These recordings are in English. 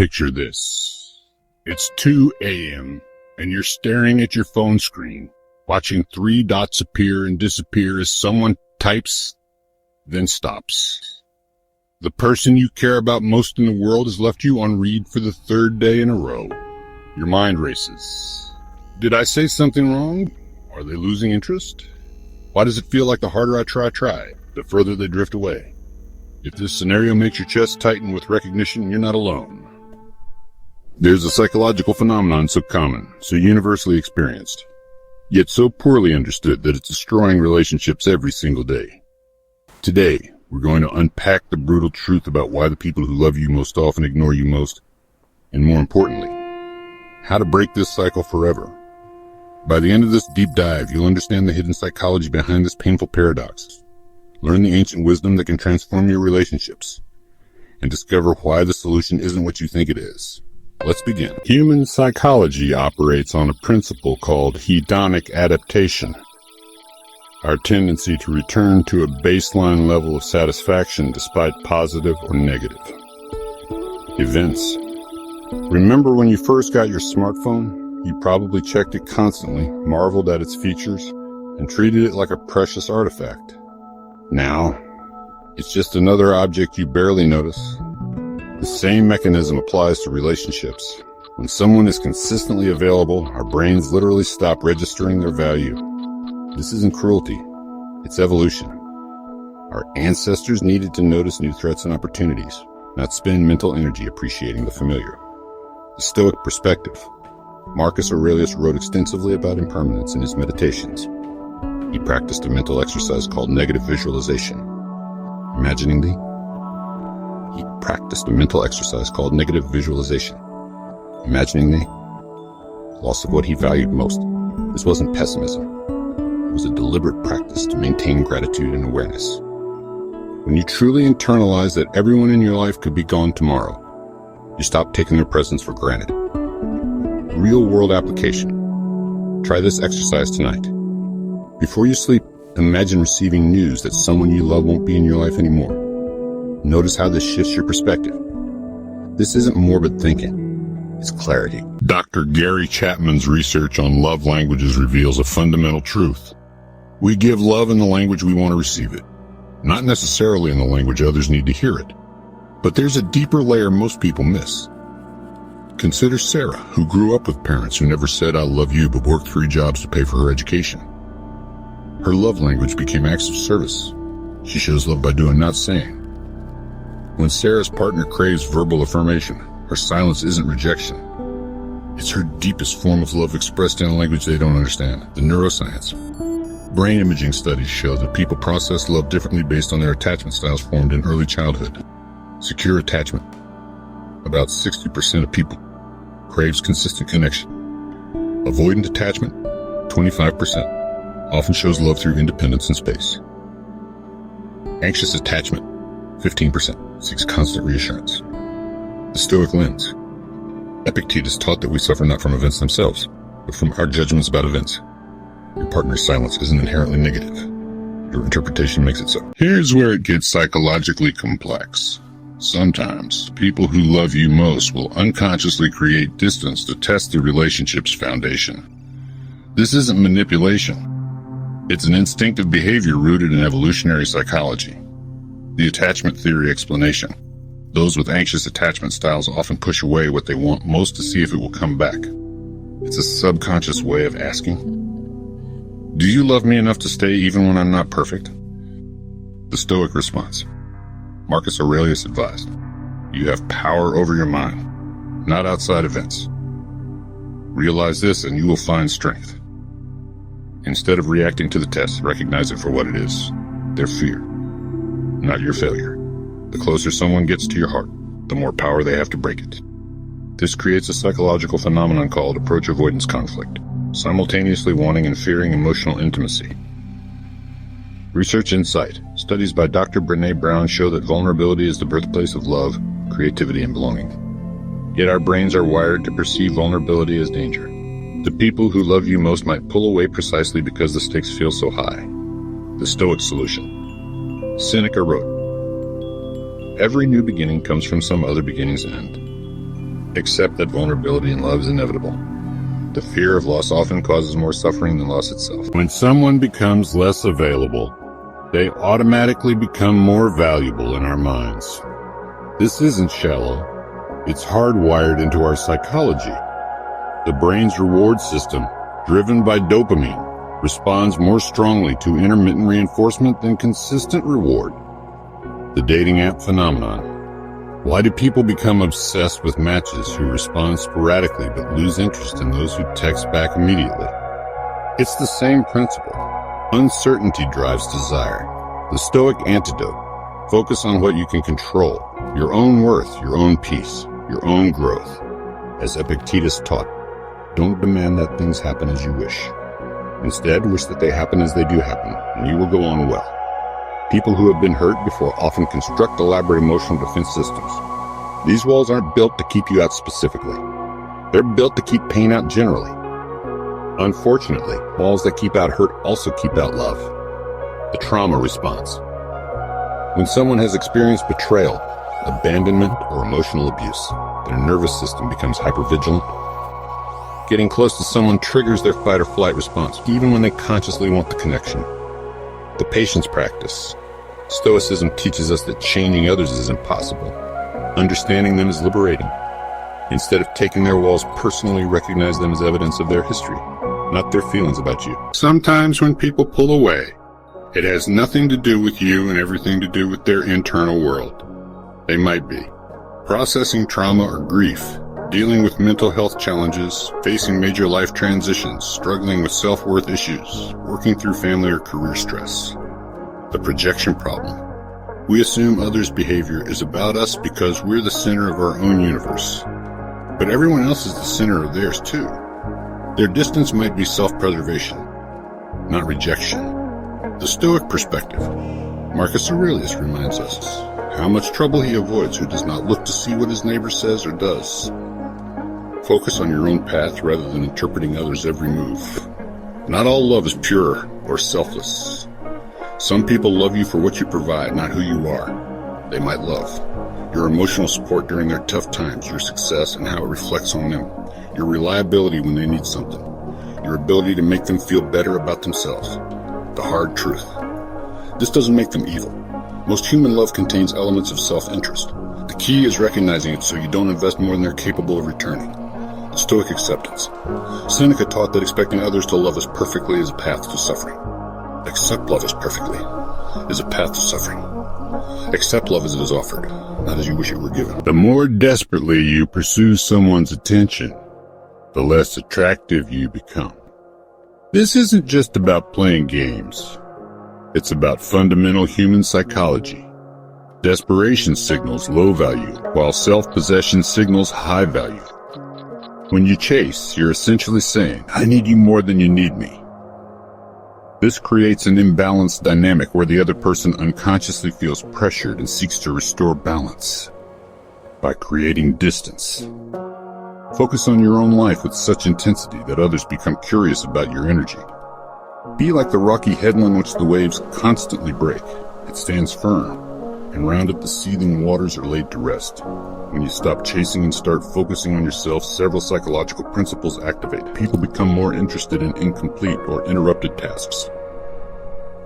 Picture this. It's 2 a.m. and you're staring at your phone screen, watching 3 dots appear and disappear as someone types, then stops. The person you care about most in the world has left you on read for the 3rd day in a row. Your mind races. Did I say something wrong? Are they losing interest? Why does it feel like the harder I try, the further they drift away? If this scenario makes your chest tighten with recognition, you're not alone. There's a psychological phenomenon so common, so universally experienced, yet so poorly understood that it's destroying relationships every single day. Today, we're going to unpack the brutal truth about why the people who love you most often ignore you most, and more importantly, how to break this cycle forever. By the end of this deep dive, you'll understand the hidden psychology behind this painful paradox, learn the ancient wisdom that can transform your relationships, and discover why the solution isn't what you think it is. Let's begin. Human psychology operates on a principle called hedonic adaptation, our tendency to return to a baseline level of satisfaction despite positive or negative events. Remember when you first got your smartphone? You probably checked it constantly, marveled at its features, and treated it like a precious artifact. Now, it's just another object you barely notice. The same mechanism applies to relationships. When someone is consistently available, our brains literally stop registering their value. This isn't cruelty, it's evolution. Our ancestors needed to notice new threats and opportunities, not spend mental energy appreciating the familiar. The Stoic perspective. Marcus Aurelius wrote extensively about impermanence in his Meditations. He practiced a mental exercise called negative visualization. Imagining the loss of what he valued most. This wasn't pessimism. It was a deliberate practice to maintain gratitude and awareness. When you truly internalize that everyone in your life could be gone tomorrow, you stop taking their presence for granted. Real-world application. Try this exercise tonight. Before you sleep, imagine receiving news that someone you love won't be in your life anymore. Notice how this shifts your perspective. This isn't morbid thinking, it's clarity. Dr. Gary Chapman's research on love languages reveals a fundamental truth. We give love in the language we want to receive it, not necessarily in the language others need to hear it. But there's a deeper layer most people miss. Consider Sarah, who grew up with parents who never said "I love you" but worked 3 jobs to pay for her education. Her love language became acts of service. She shows love by doing, not saying. When Sarah's partner craves verbal affirmation, her silence isn't rejection. It's her deepest form of love expressed in a language they don't understand, the neuroscience. Brain imaging studies show that people process love differently based on their attachment styles formed in early childhood. Secure attachment. About 60% of people craves consistent connection. Avoidant attachment, 25%, often shows love through independence and space. Anxious attachment, 15%, seeks constant reassurance. The Stoic lens. Epictetus taught that we suffer not from events themselves, but from our judgments about events. Your partner's silence isn't inherently negative. Your interpretation makes it so. Here's where it gets psychologically complex. Sometimes, people who love you most will unconsciously create distance to test the relationship's foundation. This isn't manipulation. It's an instinctive behavior rooted in evolutionary psychology. The attachment theory explanation. Those with anxious attachment styles often push away what they want most to see if it will come back. It's a subconscious way of asking, "Do you love me enough to stay even when I'm not perfect?" The Stoic response. Marcus Aurelius advised, "You have power over your mind, not outside events. Realize this and you will find strength." Instead of reacting to the test, recognize it for what it is, their fear, not your failure. The closer someone gets to your heart, the more power they have to break it. This creates a psychological phenomenon called approach avoidance conflict, simultaneously wanting and fearing emotional intimacy. Research insight. Studies by Dr. Brené Brown show that vulnerability is the birthplace of love, creativity, and belonging. Yet our brains are wired to perceive vulnerability as danger. The people who love you most might pull away precisely because the stakes feel so high. The Stoic solution. Seneca wrote, "Every new beginning comes from some other beginning's end." Accept that vulnerability in love is inevitable. The fear of loss often causes more suffering than loss itself. When someone becomes less available, they automatically become more valuable in our minds. This isn't shallow. It's hardwired into our psychology. The brain's reward system, driven by dopamine, responds more strongly to intermittent reinforcement than consistent reward. The dating app phenomenon. Why do people become obsessed with matches who respond sporadically but lose interest in those who text back immediately? It's the same principle. Uncertainty drives desire. The Stoic antidote. Focus on what you can control. Your own worth, your own peace, your own growth. As Epictetus taught, don't demand that things happen as you wish. Instead, wish that they happen as they do happen, and you will go on well. People who have been hurt before often construct elaborate emotional defense systems. These walls aren't built to keep you out specifically. They're built to keep pain out generally. Unfortunately, walls that keep out hurt also keep out love. The trauma response. When someone has experienced betrayal, abandonment, or emotional abuse, their nervous system becomes hypervigilant. Getting close to someone triggers their fight or flight response, even when they consciously want the connection. The patience practice. Stoicism teaches us that changing others is impossible. Understanding them is liberating. Instead of taking their walls personally, recognize them as evidence of their history, not their feelings about you. Sometimes when people pull away, it has nothing to do with you and everything to do with their internal world. They might be processing trauma or grief, dealing with mental health challenges, facing major life transitions, struggling with self-worth issues, working through family or career stress. The projection problem. We assume others' behavior is about us because we're the center of our own universe. But everyone else is the center of theirs too. Their distance might be self-preservation, not rejection. The Stoic perspective. Marcus Aurelius reminds us how much trouble he avoids who does not look to see what his neighbor says or does. Focus on your own path rather than interpreting others' every move. Not all love is pure or selfless. Some people love you for what you provide, not who you are. They might love your emotional support during their tough times, your success and how it reflects on them, your reliability when they need something, your ability to make them feel better about themselves. The hard truth. This doesn't make them evil. Most human love contains elements of self-interest. The key is recognizing it so you don't invest more than they're capable of returning. Stoic acceptance. Seneca taught that expecting others to love us perfectly is a path to suffering. Accept love as perfectly is a path to suffering. Accept love as it is offered, not as you wish it were given. The more desperately you pursue someone's attention, the less attractive you become. This isn't just about playing games. It's about fundamental human psychology. Desperation signals low value, while self-possession signals high value. When you chase, you're essentially saying, I need you more than you need me. This creates an imbalanced dynamic where the other person unconsciously feels pressured and seeks to restore balance by creating distance. Focus on your own life with such intensity that others become curious about your energy. Be like the rocky headland which the waves constantly break. It stands firm, and round it the seething waters are laid to rest. When you stop chasing and start focusing on yourself, several psychological principles activate. People become more interested in incomplete or interrupted tasks.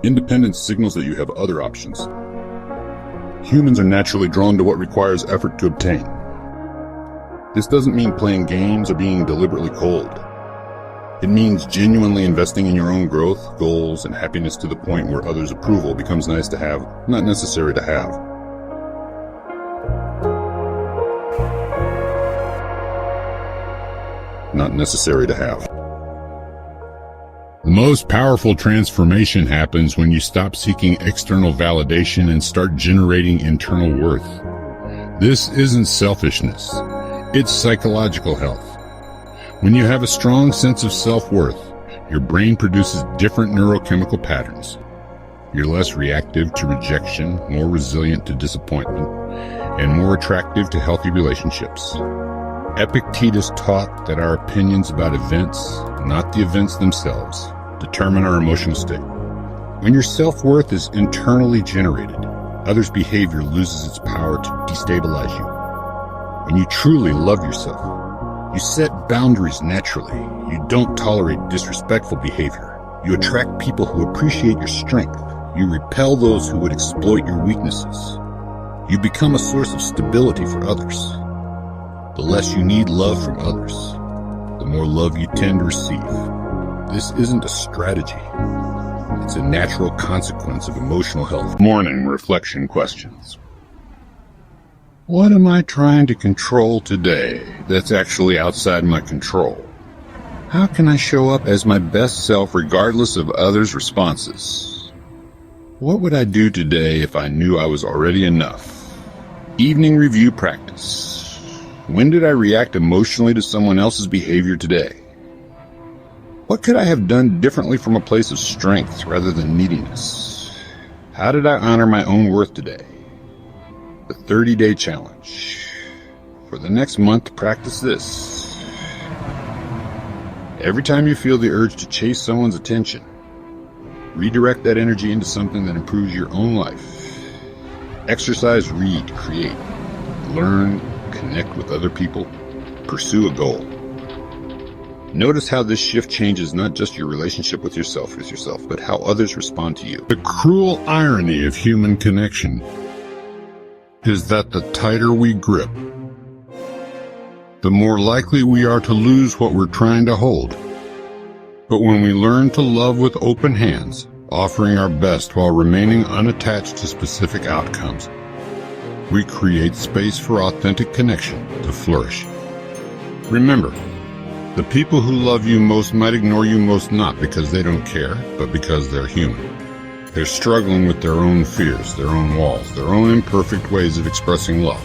Independence signals that you have other options. Humans are naturally drawn to what requires effort to obtain. This doesn't mean playing games or being deliberately cold. It means genuinely investing in your own growth, goals, and happiness to the point where others' approval becomes nice to have, not necessary to have. Not necessary to have. The most powerful transformation happens when you stop seeking external validation and start generating internal worth. This isn't selfishness. It's psychological health. When you have a strong sense of self-worth, your brain produces different neurochemical patterns. You're less reactive to rejection, more resilient to disappointment, and more attractive to healthy relationships. Epictetus taught that our opinions about events, not the events themselves, determine our emotional state. When your self-worth is internally generated, others' behavior loses its power to destabilize you. When you truly love yourself, you set boundaries naturally. You don't tolerate disrespectful behavior. You attract people who appreciate your strength. You repel those who would exploit your weaknesses. You become a source of stability for others. The less you need love from others, the more love you tend to receive. This isn't a strategy. It's a natural consequence of emotional health. Morning reflection questions. What am I trying to control today that's actually outside my control? How can I show up as my best self regardless of others' responses? What would I do today if I knew I was already enough? Evening review practice. When did I react emotionally to someone else's behavior today? What could I have done differently from a place of strength rather than neediness? How did I honor my own worth today? The 30-day challenge. For the next month, practice this. Every time you feel the urge to chase someone's attention, redirect that energy into something that improves your own life. Exercise, read, create, learn, connect with other people, pursue a goal. Notice how this shift changes not just your relationship with yourself, but how others respond to you. The cruel irony of human connection is that the tighter we grip, the more likely we are to lose what we're trying to hold. But when we learn to love with open hands, offering our best while remaining unattached to specific outcomes, we create space for authentic connection to flourish. Remember, the people who love you most might ignore you most not because they don't care, but because they're human. They're struggling with their own fears, their own walls, their own imperfect ways of expressing love.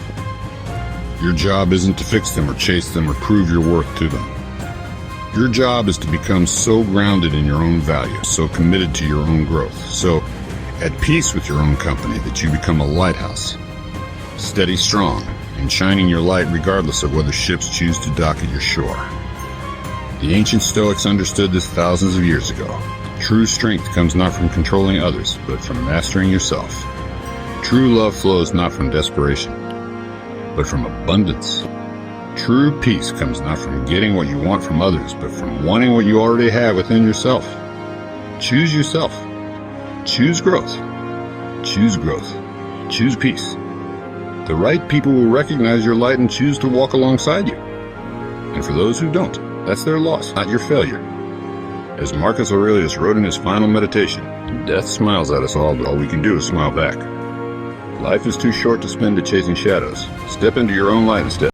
Your job isn't to fix them or chase them or prove your worth to them. Your job is to become so grounded in your own value, so committed to your own growth, so at peace with your own company that you become a lighthouse, steady, strong, and shining your light regardless of whether ships choose to dock at your shore. The ancient Stoics understood this thousands of years ago. True strength comes not from controlling others, but from mastering yourself. True love flows not from desperation, but from abundance. True peace comes not from getting what you want from others, but from wanting what you already have within yourself. Choose yourself. Choose growth. Choose growth. Choose peace. The right people will recognize your light and choose to walk alongside you. And for those who don't, that's their loss, not your failure. As Marcus Aurelius wrote in his final meditation, death smiles at us all, but all we can do is smile back. Life is too short to spend it chasing shadows. Step into your own light instead.